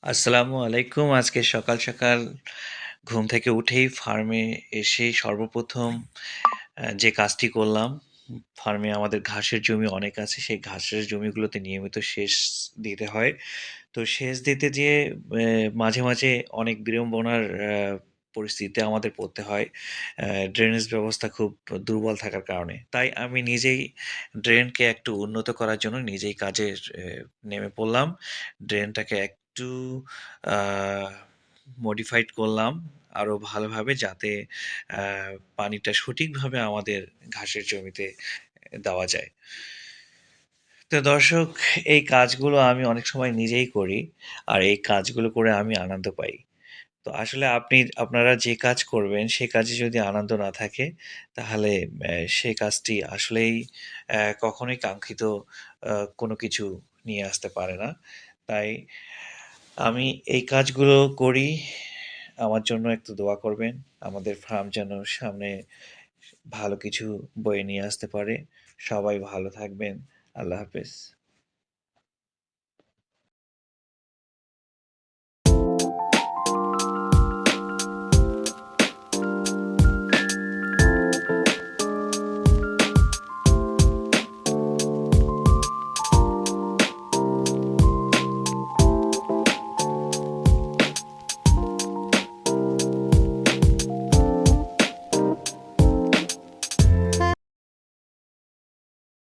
আসসালামু আলাইকুম। আজকে সকাল, সকাল ঘুম থেকে উঠেই ফার্মে এসেই সর্বপ্রথম যে কাজটি করলাম, ফার্মে আমাদের ঘাসের জমি অনেক আছে। সেই ঘাসের জমিগুলোতে নিয়মিত সেচ দিতে হয়। তো সেচ দিতে যেয়ে মাঝে, মাঝে অনেক বিড়ম্বনার পরিস্থিতিতে আমাদের পড়তে হয়। ড্রেনেজ ব্যবস্থা খুব দুর্বল থাকার কারণে। তাই আমি নিজেই ড্রেনকে একটু উন্নত করার জন্য নিজেই কাজে নেমে পড়লাম। ড্রেনটাকে একটু আ মডিফাইড করলাম আরো ভালোভাবে যাতে আ পানিটা সঠিকভাবে আমাদের ঘাসের জমিতে দেওয়া যায়। তো দর্শক, এই কাজগুলো আমি অনেক সময় নিজেই করি। আর এই কাজগুলো করে আমি আনন্দ পাই। তো আসলে আপনারা যে কাজ করবেন সে কাজে যদি আনন্দ না থাকে তাহলে সেই কাজটি আসলেই কখনোই কাঙ্ক্ষিত কোনো কিছু নিয়ে আসতে পারে না। তাই আমি এই কাজগুলো করি। আমার জন্য একটু দোয়া করবেন। আমাদের ফার্ম যেন সামনে ভালো কিছু বয়ে নিয়ে আসতে পারে। সবাই ভালো থাকবেন। আল্লাহ হাফেজ।